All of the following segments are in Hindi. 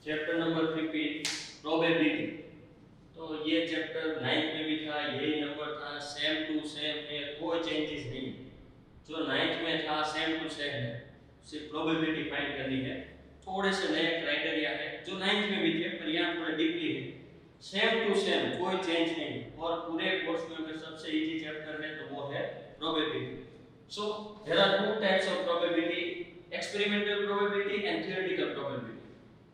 Chapter number 15 probability. तो ये चैप्टर 9th में भी था, यही नंबर था, सेम टू सेम है, कोई चेंजेस नहीं। जो 9th में था सेम टू सेम है, सिर्फ प्रोबेबिलिटी फाइंड करनी है। थोड़े से नए क्राइटेरिया है जो 9th में भी थे, पर यहाँ थोड़ा डीपली है। सेम टू सेम, कोई चेंज नहीं, और पूरे कोर्स में अगर सबसे इजी चैप्टर है तो वो है probability. So there are two types of probability, experimental probability and theoretical probability.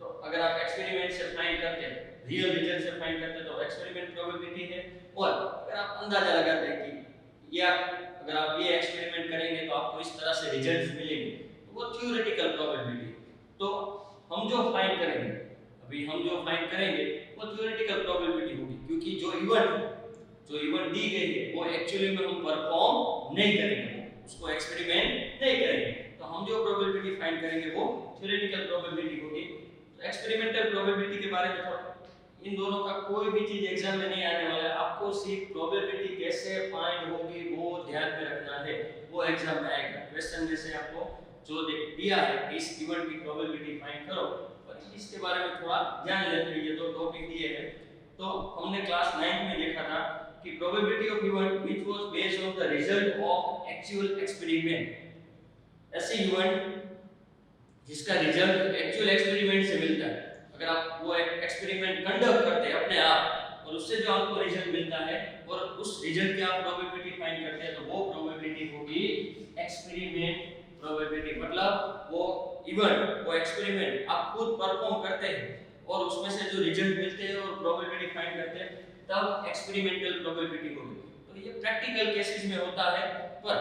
तो अगर आप एक्सपेरिमेंट से फाइंड करते हैं, रियल रिजल्ट से फाइंड करते हैं तो एक्सपेरिमेंट प्रोबेबिलिटी है। और अगर आप अंदाजा लगाते हैं कि या अगर आप ये एक्सपेरिमेंट करेंगे तो आपको इस तरह से रिजल्ट्स मिलेंगे, तो वो थ्योरेटिकल प्रोबेबिलिटी। तो हम जो फाइंड करेंगे, अभी हम जो फाइंड करेंगे वो थ्योरेटिकल प्रोबेबिलिटी होगी, क्योंकि जो इवेंट दी गई है वो एक्चुअली में हम परफॉर्म नहीं करेंगे, उसको एक्सपेरिमेंट नहीं करेंगे, तो हम जो प्रोबेबिलिटी फाइंड करेंगे वो थ्योरेटिकल प्रोबेबिलिटी होगी। तो एक्सपेरिमेंटल प्रोबेबिलिटी के बारे में थोड़ा, इन दोनों का कोई भी चीज एग्जाम में नहीं आने वाला है, आपको सिर्फ प्रोबेबिलिटी कैसे फाइंड होगी वो ध्यान में रखना है, वो एग्जाम में आएगा। क्वेश्चन में से आपको जो दिया है कि इस इवेंट की प्रोबेबिलिटी फाइंड करो, और इसके बारे में थोड़ा जान लेते हैं। ये दो टॉपिक दिए हैं, तो हमने क्लास 9 में देखा था कि probability of event which was based on the result of actual experiment. ऐसे इवेंट जिसका रिजल्ट एक्चुअल एक्सपेरिमेंट से मिलता है, अगर आप वो एक्सपेरिमेंट कंडक्ट करते हैं अपने आप और उससे जो आपको रिजल्ट मिलता है और उस रिजल्ट की आप प्रोबेबिलिटी फाइंड करते हैं, तो वो प्रोबेबिलिटी होगी एक्सपेरिमेंट प्रोबेबिलिटी। मतलब वो इवेंट, वो एक्सपेरिमेंट आप खुद परफॉर्म करते हैं और उसमें से जो रिजल्ट मिलते हैं और प्रोबेबिलिटी फाइंड करते हैं, तब एक्सपेरिमेंटल प्रोबेबिलिटी होगी। तो ये प्रैक्टिकल केसेस में होता है, पर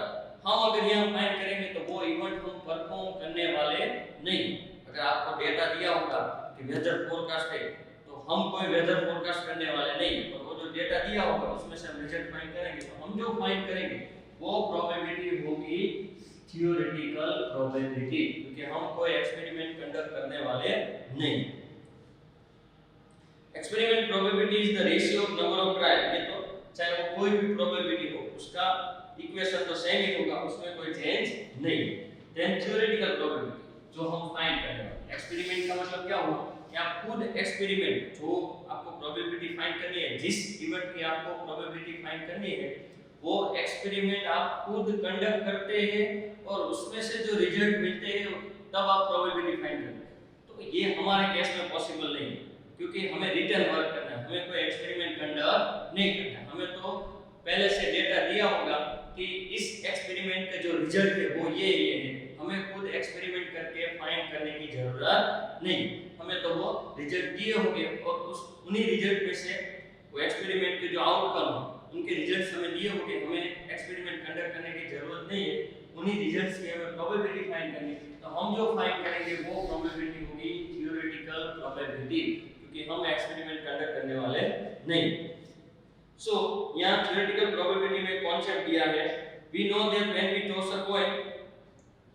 हम अगर यहाँ फाइंड करेंगे तो वो इवेंट हम परफॉर्म करने वाले नहीं। अगर आपको डेटा दिया होगा कि वेदर फोरकास्ट है, तो हम कोई वेदर फोरकास्ट करने वाले नहीं, और वो जो डेटा दिया होगा उसमें से हम रिजल्ट फाइंड करेंगे, तो हम जो फाइंड करेंगे वो प्रोबेबिलिटी होगी थ्योरेटिकल प्रोबेबिलिटी, क्योंकि हम कोई एक्सपेरिमेंट कंडक्ट करने वाले नहीं। Experiment probability is the ratio of number of trial. ये तो चाहे वो कोई भी प्रोबेबिलिटी हो, उसका इक्वेशन तो सेम ही होगा, उसमें कोई चेंज नहीं है। देन थ्योरेटिकल प्रोबेबिलिटी, जो हम फाइंड कर रहे हैं। एक्सपेरिमेंट का मतलब क्या हुआ कि आप खुद एक्सपेरिमेंट, जो आपको प्रोबेबिलिटी फाइंड करनी है, जिस इवेंट की आपको प्रोबेबिलिटी फाइंड करनी है, वो एक्सपेरिमेंट आप खुद कंडक्ट करते हैं और उसमें से जो रिजल्ट मिलते हैं तब आप प्रोबेबिलिटी फाइंड करते हैं। तो ये हमारे केस में पॉसिबल नहीं है, क्योंकि हमें रिटर्न वर्क करना है, हमें कोई एक्सपेरिमेंट कंडक्ट नहीं करना है। हमें तो पहले से डेटा दिया होगा कि इस एक्सपेरिमेंट का जो रिजल्ट है वो ये है, हमें खुद एक्सपेरिमेंट करके फाइंड करने की जरूरत नहीं। हमें तो वो रिजल्ट दिए होंगे और उस उन्हीं रिजल्ट में से वो एक्सपेरिमेंट के जो आउटकम है उनके रिजल्ट्स हमें दिए होंगे, हमें एक्सपेरिमेंट कंडक्ट करने की जरूरत नहीं है, उन्हीं रिजल्ट्स की हमें प्रोबेबिलिटी फाइंड करनी है। तो हम जो फाइंड करेंगे वो प्रोबेबिलिटी होगी थ्योरेटिकल प्रोबेबिलिटी, क्योंकि हम एक्सपेरिमेंट कंडक्ट करने वाले नहीं। सो यहाँ थ्योरेटिकल प्रोबेबिलिटी में कॉन्सेप्ट दिया है, we know that when we toss a coin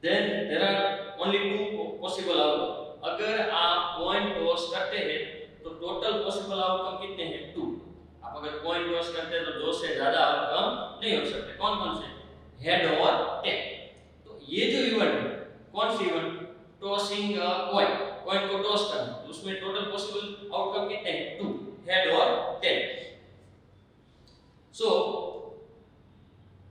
then there are only two possible outcome. अगर आप कॉइन टॉस करते हैं तो टोटल पॉसिबल आउटकम कितने हैं? 2। आप अगर कॉइन टॉस करते हैं तो 2 से ज्यादा आउटकम नहीं हो सकते। कौन कौन से? हेड और टेल। तो ये जो इवेंट है, कौन सी event? Tossing a coin, coin को टॉस करना, तो उसमें टोटल पॉसिबल आउटकम कितने हैं? 2, हेड और टेल। सो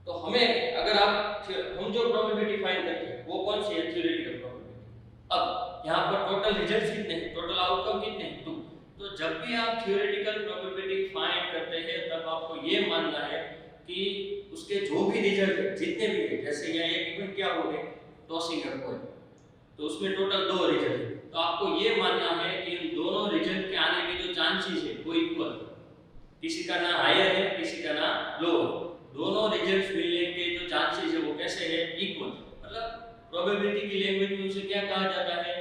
तो हमें अगर हम जो प्रोबेबिलिटी फाइंड करते हैं वो कौन सी है? Theoretical probability. अब यहाँ पर टोटल रिजल्ट्स कितने हैं? टोटल आउटकम कितने हैं? 2। तो जब भी आप थ्योरेटिकल प्रोबेबिलिटी फाइंड करते हैं तब आपको ये मानना है कि उसके जो भी रिजल्ट है, जितने भी है, जैसे यहाँ एक इवेंट क्या हो गए, टॉसिंग अ कॉइन, तो उसमें टोटल 2 रिजल्ट है, तो आपको ये मानना है कि इन दोनों रिजल्ट के आने के जो चांसेस है वो इक्वल, किसी का ना हायर है किसी का ना लोअर, दोनों रिजल्ट्स मिलने के जो चांसेस है वो कैसे है? इक्वल। मतलब प्रोबेबिलिटी की लैंग्वेज में उसे क्या कहा जाता है?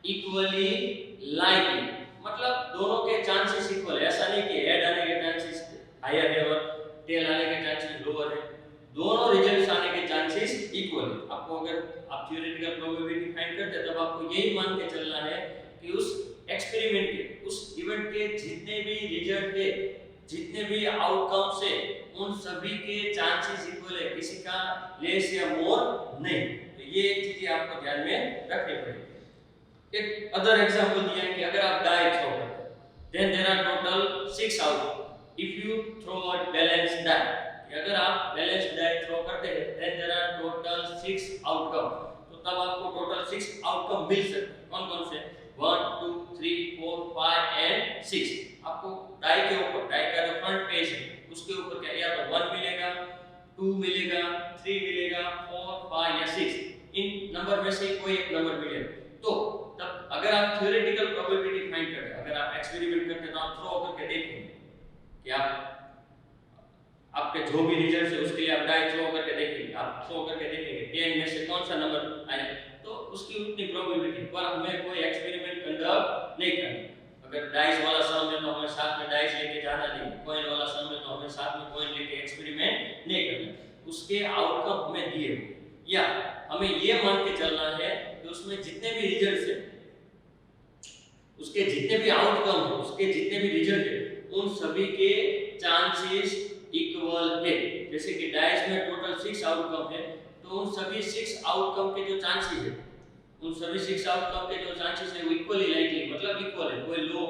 Equally likely. मतलब दोनों के चांसेस इक्वल है, ऐसा नहीं कि हेड आने के चांसेस हायर है और टेल आने के चांसेस लोअर है, दोनों रिजल्ट्स आने के चांसेस इक्वल है। आपको अगर आप थ्योरेटिकल प्रोबेबिलिटी फाइंड करते हैं तब आपको यही मान के चलना है कि उस एक्सपेरिमेंट के, उस इवेंट के जितने भी रिजल्ट है, जितने भी आउटकम्स है, उन सभी के चांसेस इक्वल है, किसी का लेस या मोर नहीं। तो ये एक चीज आपको ध्यान में रखनी पड़ेगी। एक अदर एग्जांपल दिया है कि अगर आप डाई थ्रो करते हैं, then there are total 6 out. If you throw a balance die, अगर आप बैलेंस डाई थ्रो करते हैं, then there are total 6 outcome. तो तब आपको टोटल 6 आउटकम मिल सकते हैं। कौन कौन से? 1 2 3 4 5 एंड 6। आपको डाई के ऊपर, डाई का जो फ्रंट पेज है उसके ऊपर क्या, या तो 1 मिलेगा, 2 मिलेगा, 3 मिलेगा, 4 5 या 6, इन नंबर में से कोई एक नंबर मिलेगा। तो तब अगर आप थ्योरेटिकल प्रोबेबिलिटी फाइंड करते हैं, अगर आप एक्सपेरिमेंट करते हैं, तो आप थ्रो करके देखेंगे कि आप आपके जो भी रिजल्ट है उसके लिए आप डाई थ्रो करके देखेंगे, आप थ्रो करके देखेंगे 10 में से कौन सा नंबर आए, तो उसकी उतनी प्रोबेबिलिटी। पर हमें कोई एक्सपेरिमेंट कंडक्ट नहीं करना। अगर डाइस वाला सम है तो हमें साथ में डाइस लेके जाना नहीं, कॉइन वाला सम है तो हमें साथ में कॉइन लेके एक्सपेरिमेंट नहीं करना। उसके आउटकम हमें दिए हुए, या हमें ये मान के चलना है कि उसमें जितने भी रिजल्ट्स है, उसके जितने भी आउटकम है, उसके जितने भी रिजल्ट है, उन सभी के चांसेस इक्वल है। जैसे कि डाइस में टोटल 6 आउटकम है, तो उन सभी 6 आउटकम के जो चांसेस है, उन सभी 6 आउटकम के जो चांसेस है वो इक्वली लाइकली, मतलब इक्वल है, कोई लो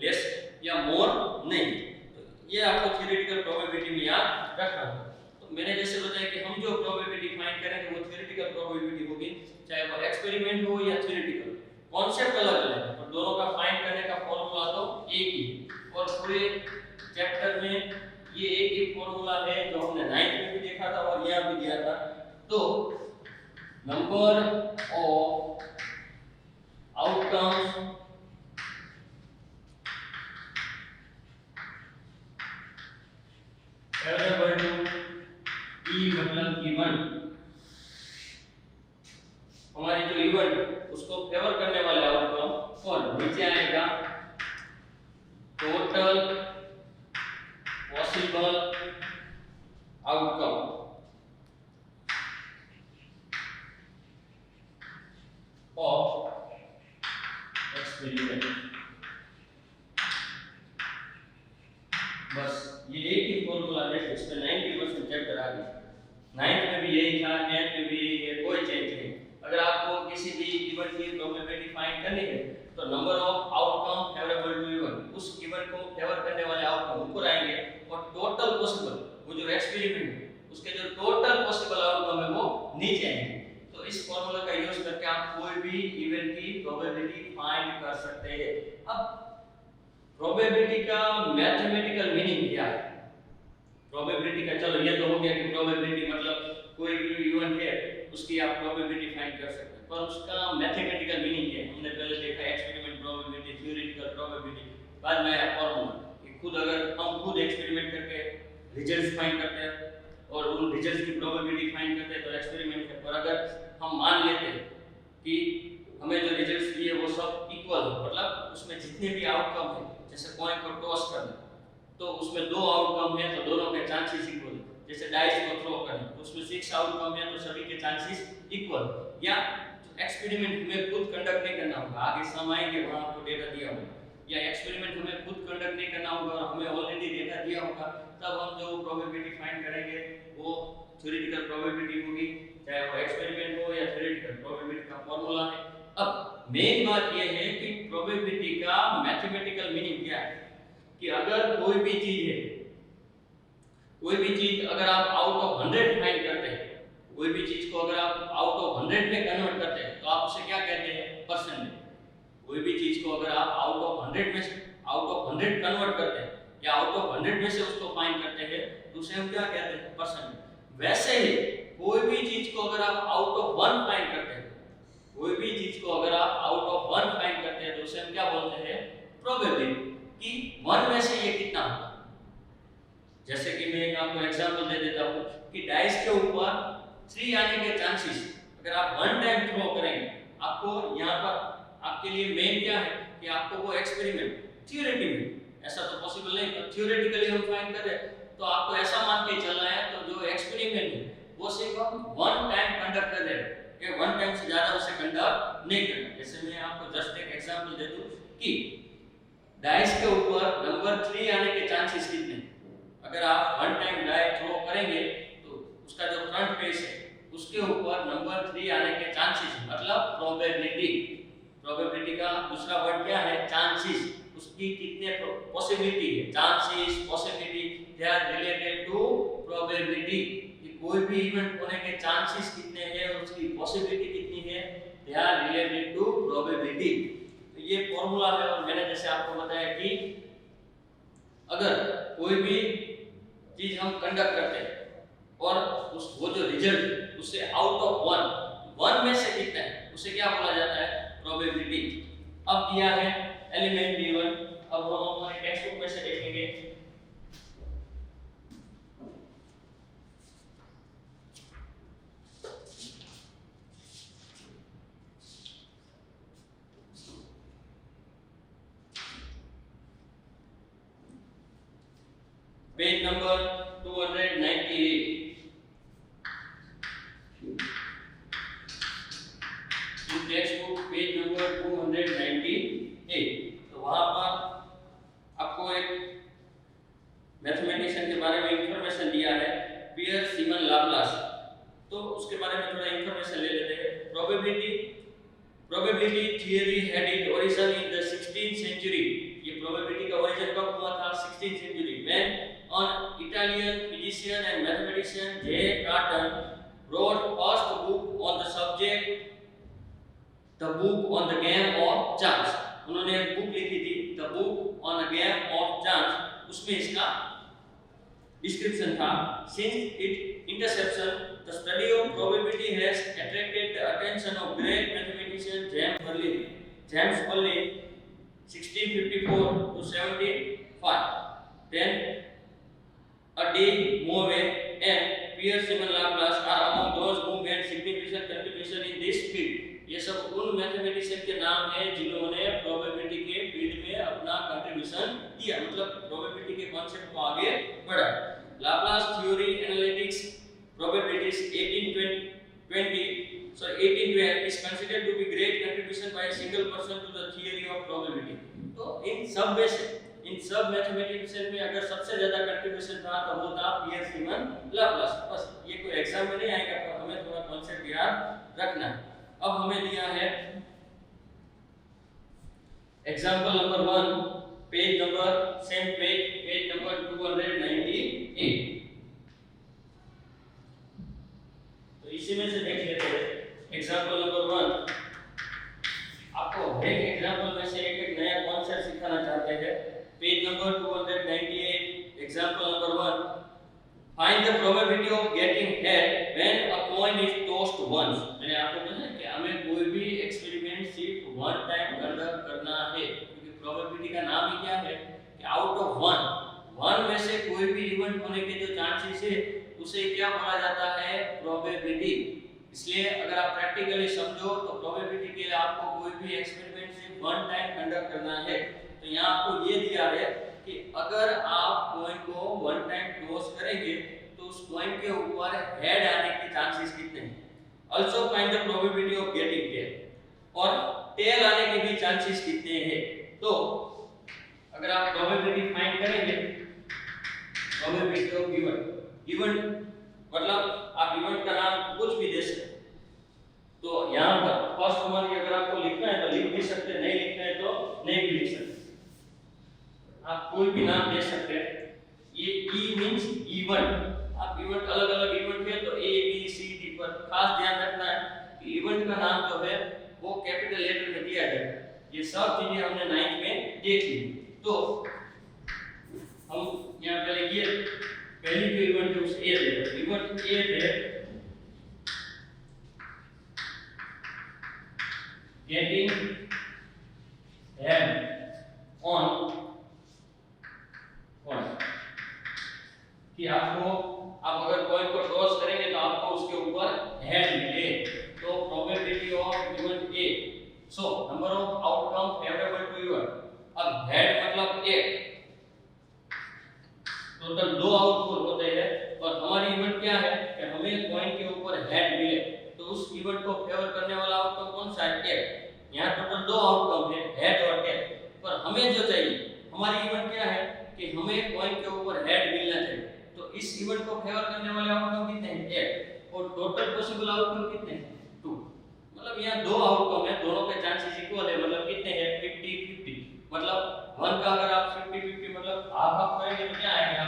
लेस या मोर नहीं। तो ये आपको थ्योरेटिकल प्रोबेबिलिटी में याद रखना है। तो मैंने जैसे बताया कि हम जो प्रोबेबिलिटी फाइंड करेंगे वो थ्योरेटिकल प्रोबेबिलिटी होगी, चाहे वो एक्सपेरिमेंट हो या थ्योरेटिकल। कॉन्सेप्ट अलग अलग है, पर दोनों का फाइंड करने का फॉर्मूला तो एक ही है। और पूरे चैप्टर में ये एक ही फॉर्मूला है जो हमने 9th में भी देखा था और यहाँ भी दिया था। तो number of outcomes favourable to E, मतलब इवन, हमारी जो इवन उसको फेवर करने वाले आउटकम, और नीचे आएगा total possible outcome of experiment. बस ये एक ही फॉर्मूला है जिसमें 90% चैप्टर आ गया। 9th में भी यही था, 10th में भी यही है, कोई चेंज नहीं। अगर आपको किसी भी इवेंट की प्रोबेबिलिटी फाइंड करनी है तो number of outcome favourable to even, उस इवेंट को फेवर करने वाले आउटकम ऊपर आएंगे, और टोटल पॉसिबल, वो जो एक्सपेरिमेंट है उसके जो टोटल पॉसिबल आउटकम है वो नीचे आएंगे। तो इस फॉर्मूला का यूज करके आप कोई भी इवेंट की प्रोबेबिलिटी फाइंड कर सकते हैं। अब प्रोबेबिलिटी का मैथमेटिकल मीनिंग क्या है? प्रोबेबिलिटी का, चलो ये तो हो गया कि प्रोबेबिलिटी मतलब कोई भी इवेंट है उसकी आप प्रोबेबिलिटी फाइंड कर सकते हैं, पर उसका मैथमेटिकल मीनिंग क्या है? हमने पहले देखा एक्सपेरिमेंट प्रोबेबिलिटी, थ्योरेटिकल प्रोबेबिलिटी, बाद में आया फॉर्मूला कि खुद अगर हम खुद एक्सपेरिमेंट करके रिजल्ट्स फाइंड करते हैं और उन रिजल्ट्स की प्रोबेबिलिटी फाइंड करते हैं तो एक्सपेरिमेंट है। पर अगर हम मान लेते हैं कि हमें जो रिजल्ट्स दिए वो सब इक्वल है, मतलब उसमें जितने भी आउटकम है, जैसे कॉइन को टॉस करना तो उसमें 2 आउटकम है तो दोनों के चांसेस इक्वल है। जैसे डाइस को थ्रो करना तो उसमें 6 आउटकम है तो सभी के चांसेस इक्वल। या एक्सपेरिमेंट हमें खुद कंडक्ट नहीं करना होगा, आगे सम आएंगे वहां आपको डेटा दिया होगा, या एक्सपेरिमेंट हमें खुद कंडक्ट नहीं करना होगा और हमें ऑलरेडी डेटा दिया होगा, तब हम जो प्रोबेबिलिटी फाइंड करेंगे वो थ्योरेटिकल प्रोबेबिलिटी होगी, चाहे वो एक्सपेरिमेंट हो या थ्योरेटिकल। प्रोबेबिलिटी का फॉर्मूला है। अब मेन बात यह है कि प्रोबेबिलिटी का मैथमेटिकल मीनिंग क्या है, कि अगर कोई भी चीज है, कोई भी चीज अगर आप आउट ऑफ 100 फाइंड करते हैं, कोई भी चीज को अगर आप आउट ऑफ 100 में कन्वर्ट करते हैं तो आप उसे क्या कहते हैं? परसेंट में। कोई भी चीज को अगर आप आउट ऑफ 100 में से आउट ऑफ 100 कन्वर्ट करते हैं या आउट ऑफ 100 में से उसको फाइंड करते हैं तो उसे हम क्या कहते हैं? परसेंट। वैसे ही कोई भी चीज को अगर आप आउट ऑफ 1 फाइंड करते हैं, कोई भी चीज को अगर आप आउट ऑफ 1 फाइंड करते हैं तो उसे हम क्या बोलते हैं? प्रोबेबिलिटी, कि 1 में से ये कितना होगा। जैसे कि मैं आपको एग्जांपल दे देता हूं कि डाइस के ऊपर 3 आने के चांसेस, अगर आप 1 टाइम थ्रो करेंगे, आपको यहां पर आपके लिए मेन क्या है कि आपको वो एक्सपेरिमेंट थ्योरेटिकली, ऐसा तो पॉसिबल नहीं पर थ्योरेटिकली हम फाइंड कर रहे हैं, तो आपको ऐसा मान के चलना है तो जो एक्सपेरिमेंट है वो सिर्फ हम 1 टाइम कंडक्ट कर रहे हैं, ये 1 टाइम से ज्यादा उसे कंडक्ट नहीं करना। जैसे मैं आपको जस्ट एक एग्जांपल दे दूं कि डाइस के ऊपर नंबर 3 आने के चांसेस कितने हैं? अगर आप 1 टाइम डाई थ्रो करेंगे तो उसका जो फ्रंट फेस है उसके ऊपर नंबर 3 आने के चांसेस, मतलब प्रोबेबिलिटी प्रोबेबिलिटी का दूसरा वर्ड क्या है? चांसेस। उसकी कितने पॉसिबिलिटी है? Chances, possibility, they are related to probability. कि कोई भी इवेंट होने के चांसेस कितने हैं, उसकी पॉसिबिलिटी कितनी है, they are related to probability. तो ये फॉर्मूला है। और मैंने जैसे आपको बताया कि अगर कोई भी चीज हम कंडक्ट करते हैं और वो जो रिजल्ट उससे आउट ऑफ वन में से कितना है, उसे क्या बोला जाता है? प्रोबेबिलिटी। अब दिया है एलिमेंट D1। अब हम हमारे टेक्स्ट बुक में से देखेंगे। Page number 298। Text book page number 298। तो वहां पर आपको एक मैथमेटिशियन के बारे में इंफॉर्मेशन दिया है, पियर सिमन लाप्लास। तो उसके बारे में थोड़ा इंफॉर्मेशन ले लेते हैं। Probability theory had it origin in the 16th century. ये प्रोबेबिलिटी का ओरिजिन कब हुआ था? 16th सेंचुरी में an Italian physician and mathematician J. Cartan wrote first book on the subject, the book on the game of chance। उन्होंने एक बुक लिखी थी, the book on the game of chance। उसमें इसका डिस्क्रिप्शन था। Since its inception, the study of probability has attracted the attention of great mathematician James Bernoulli 1654 to 1705, then A.D. Moore and Pierre Simon Laplace are among those who made significant contribution in this field। ये सब उन मैथमेटिशियन के नाम हैं जिन्होंने प्रोबेबिलिटी के फील्ड में अपना कंट्रीब्यूशन दिया, मतलब प्रोबेबिलिटी के कॉन्सेप्ट को आगे बढ़ाया। Laplace theory analytics probabilities 1812 is considered to be great contribution by a single person to the theory of probability। तो इन सब मैथमेटिशियन में अगर सबसे ज्यादा कंट्रीब्यूशन था तो वो था पियर सिमन लाप्लास। बस ये कोई एग्जाम में नहीं आएगा, तो हमें थोड़ा कॉन्सेप्ट याद रखना है। अब हमें दिया है example number 1, page number same page number 298। तो इसी में से देख लेते हैं एग्जांपल नंबर 1। आपको एक एग्जांपल में से एक नया कॉन्सेप्ट सिखाना चाहते हैं। Page number 298, example number 1, find the probability of getting head when a coin is tossed once. मैंने आपको बताया कि हमें कोई भी एक्सपेरिमेंट सिर्फ वन टाइम कंडक्ट करना है, क्योंकि प्रोबेबिलिटी का नाम ही क्या है कि आउट ऑफ वन में से कोई भी इवेंट होने के जो चांसेस है उसे क्या बोला जाता है? प्रोबेबिलिटी। इसलिए अगर आप प्रैक्टिकली समझो तो प्रोबेबिलिटी के लिए आपको कोई भी एक्सपेरिमेंट सिर्फ वन टाइम कंडक्ट करना है। तो यहाँ आपको ये दिया है कि अगर आप कॉइन को वन टाइम टॉस करेंगे तो उस कॉइन के ऊपर हेड आने के चांसेस कितने हैं। Also find the probability of getting tail, और टेल आने के भी चांसेस कितने हैं। तो अगर आप प्रोबेबिलिटी फाइंड करेंगे, प्रोबेबिलिटी ऑफ इवेंट मतलब आप इवेंट का नाम कुछ भी दे सकते। तो यहाँ पर फर्स्ट वन अगर आपको लिखना है तो लिख भी सकते हैं, नहीं लिखना है तो नहीं भी लिख सकते। आप कोई भी नाम दे सकते हैं। ये ई मींस इवेंट। आप इवेंट अलग अलग इवेंट है तो ए बी सी डी पर खास ध्यान रखना है कि इवेंट का नाम जो है वो कैपिटल लेटर में दिया जाए। ये सब चीजें हमने 9th में देख ली। तो हम यहाँ पहले ये पहली जो इवेंट है उस ए दे, इवेंट ए है getting head on coin, कि आपको आप अगर कॉइन को टॉस करेंगे तो आपको उसके ऊपर हेड मिले। तो probability of event A, so number of outcome favourable to event. अब हेड मतलब एक, टोटल 2 आउटपुट होते हैं और हमारी इवेंट क्या है कि हमें कॉइन के ऊपर हेड मिले। तो उस इवेंट को फेवर करने वाला आउटकम कौन सा है? एक। यहाँ टोटल 2 आउटकम है, हेड और टेल। पर हमें जो चाहिए, हमारी इवेंट क्या है कि हमें कॉइन के ऊपर हेड मिलना चाहिए। तो इस इवेंट को फेवर करने वाले आउटकम कितने हैं? 1। और टोटल पॉसिबल आउटकम कितने हैं? 2। मतलब मतलब यहाँ दो आउटकम है, दोनों के चांसेस इक्वल है, मतलब कितने हैं 50-50। मतलब 1 का अगर आप 50-50 मतलब हाफ हाफ करेंगे तो क्या आएगा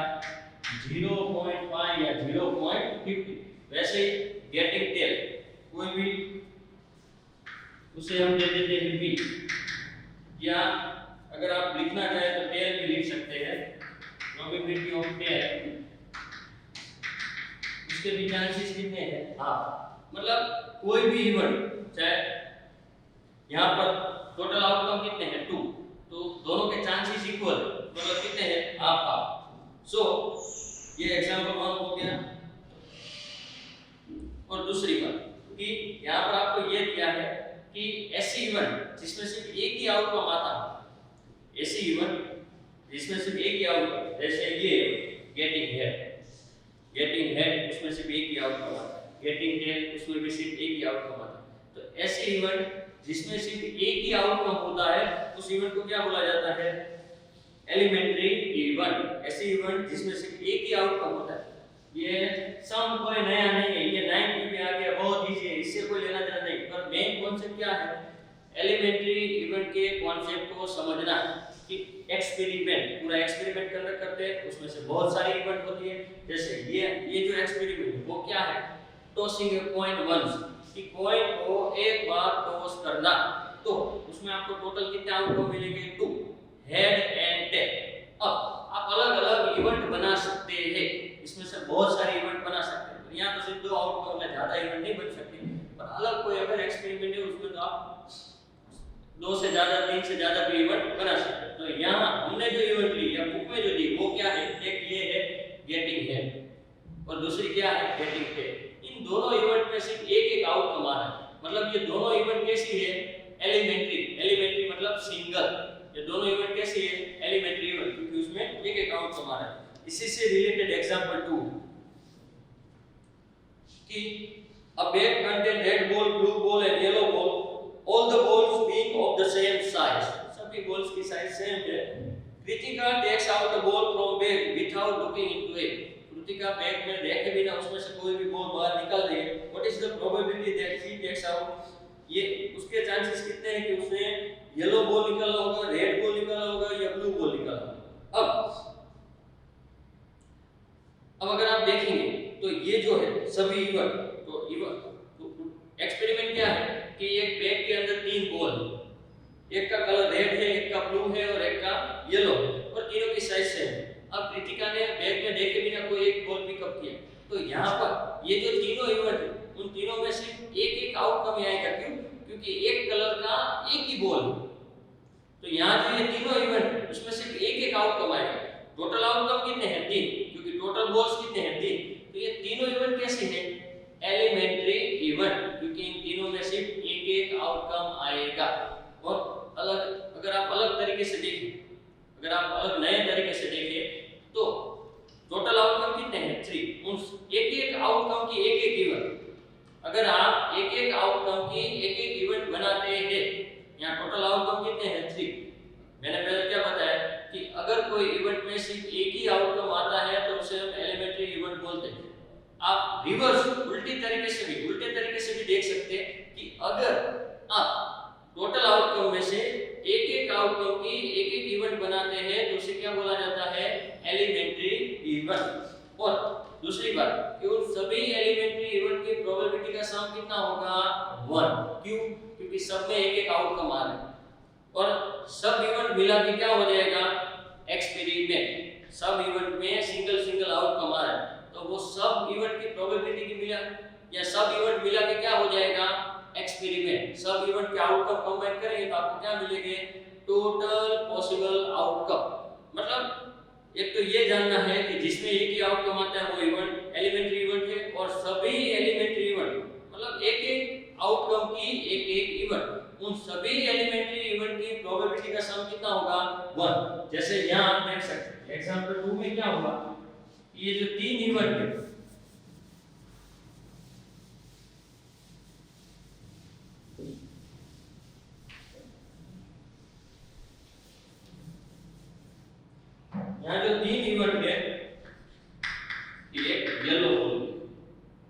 0.5 या 0.50। वैसे ही गेटिंग टेल कोई भी उसे हम दे देते हैं बी, या अगर आप लिखना चाहे तो टेल भी लिख सकते हैं, प्रोबेबिलिटी ऑफ टेल, उसके भी चांसेस कितने हैं हाफ। मतलब कोई भी इवेंट, चाहे यहाँ पर टोटल आउटकम कितने हैं 2, तो दोनों के चांसेस इक्वल, मतलब कितने हैं हाफ हाफ। सो ये एग्जांपल 1 हो गया। और दूसरी बात कि यहाँ पर आपको ये दिया है कि ऐसी इवेंट जिसमें सिर्फ एक ही आउटकम आता है, ऐसी इवेंट जिसमें सिर्फ एक ही आउटकम, जैसे ये गेटिंग हेड उसमें सिर्फ एक ही आउटकम आता है, गेटिंग टेल उसमें भी सिर्फ एक ही आउटकम आता है। तो ऐसी इवेंट जिसमें सिर्फ एक ही आउटकम होता है उस इवेंट को क्या बोला जाता है एलिमेंट्री इवेंट। ऐसी इवेंट जिसमें सिर्फ एक ही आउटकम होता है। ये सम कोई नया नहीं है, ये 9 में भी आ गया, बहुत इजी है, इससे कोई लेना देना नहीं। पर मेन कॉन्सेप्ट क्या है एलिमेंट्री इवेंट के कॉन्सेप्ट को समझना कि एक्सपेरिमेंट, पूरा एक्सपेरिमेंट करते हैं, उसमें से बहुत सारी इवेंट होती है। जैसे ये जो एक्सपेरिमेंट है वो क्या है टॉसिंग ए कॉइन वंस, कि कॉइन को एक बार टॉस करना, तो उसमें आपको टोटल कितने आउटकम मिलेंगे 2, हेड एंड टेल। अब आप अलग-अलग इवेंट बना सकते हैं, इसमें से बहुत सारे इवेंट बना सकते हैं। तो यहाँ तो सिर्फ 2 आउटकम है, ज्यादा इवेंट नहीं बन सकते, पर अलग कोई अगर एक्सपेरिमेंट है उसमें तो आप 2 से ज्यादा 3 से ज्यादा भी इवेंट बना सकते हैं। तो यहाँ हमने जो इवेंट ली या बुक में जो दी वो क्या है, एक ये है गेटिंग हेड और दूसरी क्या है गेटिंग टेल। इन दोनों इवेंट में सिर्फ एक आउटकम आ रहा है, मतलब ये दोनों इवेंट कैसी है एलिमेंट्री मतलब सिंगल। ये दोनों इवेंट कैसी है एलिमेंट्री इवेंट, क्योंकि उसमें एक आउटकम आ रहा है। इसी से रिलेटेड एग्जांपल 2 कि a bag contain red ball, blue ball and yellow ball, all the balls being of the same size, सभी balls की साइज सेम है। Kritika takes out the ball from bag without looking into it, Kritika bag में देखे बिना उसमें से कोई भी बॉल बाहर निकाल रही है। What is the probability that she takes out, ये उसके चांसेस कितने हैं कि उसने येलो बॉल निकाला होगा, रेड बॉल निकाला होगा या ब्लू बॉल निकाला होगा। अब अगर आप देखेंगे तो ये जो है सभी इवेंट, तो एक्सपेरिमेंट क्या है कि एक बैग के अंदर 3 बॉल, एक का कलर रेड है, एक का ब्लू है और एक का येलो, और तीनों की साइज सेम है। अब कृतिका ने बैग में देखे बिना कोई एक बॉल पिकअप किया, तो यहाँ पर ये जो तीनों इवेंट है उन तीनों में सिर्फ एक आउटकम आएगा। क्यों? क्योंकि एक कलर का एक ही बॉल, तो यहाँ जो ये तीनों इवेंट उसमें सिर्फ एक आउटकम आएगा। टोटल आउटकम कितने हैं 3, क्योंकि टोटल बॉल्स कितने हैं 3, तो ये तीनों इवेंट कैसे हैं एलिमेंट्री इवेंट, क्योंकि इन तीनों में सिर्फ एक आउटकम आएगा। और अलग अगर आप अलग तरीके से देखें, अगर आप अलग नए तरीके से देखें तो टोटल आउटकम कितने हैं 3, उन एक आउटकम की एक इवेंट, अगर आप एक आउटकम की एक इवेंट बनाते हैं, यहाँ टोटल आउटकम कितने हैं 3। मैंने पहले क्या बताया कि अगर कोई इवेंट में सिर्फ एक ही आउटकम आता है तो उसे हम एलिमेंट्री इवेंट बोलते हैं। आप रिवर्स उल्टे तरीके से भी देख सकते हैं कि अगर आप टोटल आउटकम में से एक आउटकम की एक इवेंट बनाते हैं तो उसे क्या बोला जाता है एलिमेंट्री इवेंट। और दूसरी बात कि उन सभी एलिमेंट्री इवेंट की प्रोबेबिलिटी का सम कितना होगा 1। क्यों? क्योंकि सब में एक आउटकम आ रहा है, और सब इवेंट मिला के क्या हो जाएगा एक्सपेरिमेंट। सब इवेंट में सिंगल आउटकम आ रहा है, तो वो सब इवेंट की प्रोबेबिलिटी की मिला या सब इवेंट मिला के क्या हो जाएगा एक्सपेरिमेंट। सब इवेंट के आउटकम कंबाइन करेंगे तो आपको क्या मिलेंगे टोटल पॉसिबल आउटकम। मतलब एक तो ये जानना है कि जिसमें एक ही आउटकम आता है वो इवेंट एलिमेंट्री इवेंट है, और सभी एलिमेंट्री इवेंट मतलब एक आउटकम की एक इवेंट, उन सभी एलिमेंट्री इवेंट की प्रोबेबिलिटी का सम कितना होगा 1। जैसे यहाँ आप देख सकते हैं एग्जांपल 2 में क्या होगा, ये जो 3 इवेंट है यहाँ जो 3 इवेंट है, एक येलो बॉल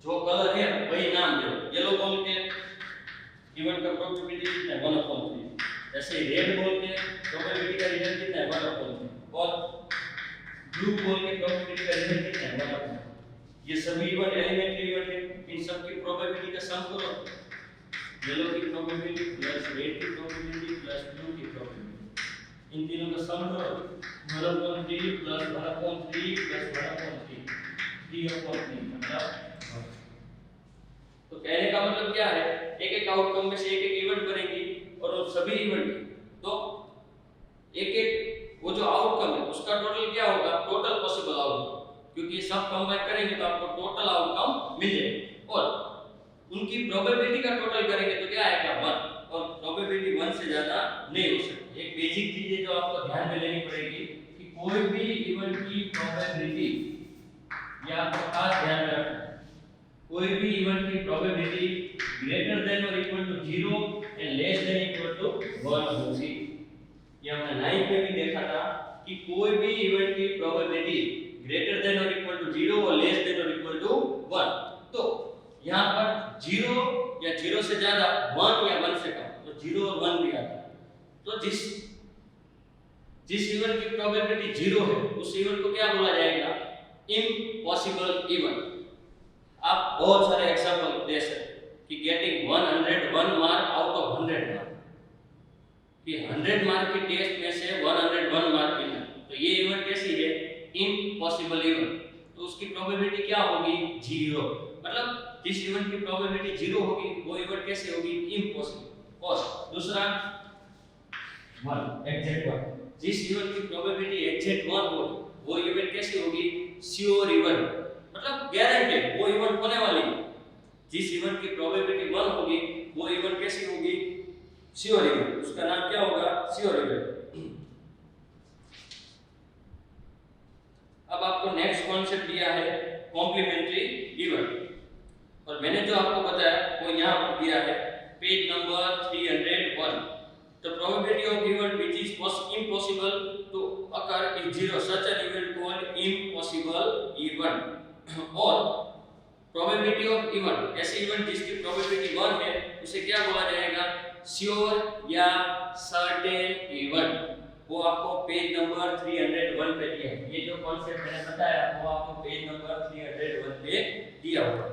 जो कलर है वही नाम दे, येलो बॉल के इवेंट ब्लू बॉल की प्रोबेबिलिटी का रिजल्ट कितना है 1/2। ये सभी इवेंट एलिमेंट्री इवेंट है, इन सब की प्रोबेबिलिटी का सम करो। येलो की प्रोबेबिलिटी प्लस रेड की प्रोबेबिलिटी प्लस ब्लू की प्रोबेबिलिटी, इन तीनों का सम करो 1/3 प्लस 1/3 प्लस 1/3 3/3 मतलब। तो कहने का मतलब क्या है, एक एक आउटकम में से एक एक इवेंट बनेगी और वो सभी इवेंट तो एक एक वो जो आउटकम है उसका टोटल क्या होगा, टोटल पॉसिबल आउटकम, क्योंकि ये सब कंबाइन करेंगे तो आपको टोटल आउटकम मिल जाएगा। और उनकी प्रोबेबिलिटी का टोटल करेंगे तो क्या आएगा 1, और प्रोबेबिलिटी 1 से ज्यादा नहीं हो सकती। एक बेसिक चीज है जो आपको ध्यान में लेनी पड़ेगी कि कोई भी इवेंट की प्रोबेबिलिटी, या आपको खास ध्यान में रखना, कोई भी इवेंट की प्रोबेबिलिटी ग्रेटर देन और equal to 0 and less than equal to 1 होगी। ये हमने 9 में भी देखा था कि कोई भी इवेंट की प्रोबेबिलिटी ग्रेटर देन और इक्वल टू 0 और लेस देन और इक्वल टू 1। तो यहाँ पर 0 या 0 से ज्यादा, 1 या 1 से कम, तो 0 और 1 भी आता है। तो जिस इवेंट की प्रोबेबिलिटी 0 है उस इवेंट को क्या बोला जाएगा, इम्पॉसिबल इवेंट। आप बहुत सारे एग्जांपल दे सकते कि getting 101 mark out of 100 mark, कि 100 मार्क के टेस्ट में से 101 मार्क मिलना, तो ये इवेंट कैसी है, इम्पॉसिबल इवेंट। तो उसकी प्रोबेबिलिटी क्या होगी, 0। मतलब जिस इवेंट की प्रोबेबिलिटी 0 होगी वो इवेंट कैसे होगी, इम्पॉसिबल। और दूसरा 1 एग्जैक्ट 1, जिस इवेंट की प्रोबेबिलिटी एग्जैक्ट 1 होगी वो इवेंट कैसी होगी, श्योर इवेंट, मतलब गारंटेड वो इवेंट होने वाली है। जिस इवेंट की प्रोबेबिलिटी 1 होगी वो इवेंट कैसी होगी, श्योर इवेंट, उसका नाम क्या होगा, श्योर इवेंट। अब आपको नेक्स्ट कॉन्सेप्ट दिया है कॉम्प्लीमेंट्री इवेंट, और मैंने जो आपको बताया वो यहाँ पर दिया है page number 301। The probability of event which is impossible to occur is 0. Such an event called impossible event. और probability of event, ऐसे इवेंट जिसकी प्रोबेबिलिटी 1 है उसे क्या बोला जाएगा, श्योर या सर्टेन इवेंट। वो आपको पेज नंबर 301 पे दिया है। ये जो कॉन्सेप्ट मैंने बताया वो आपको पेज नंबर 301 पे दिया होगा।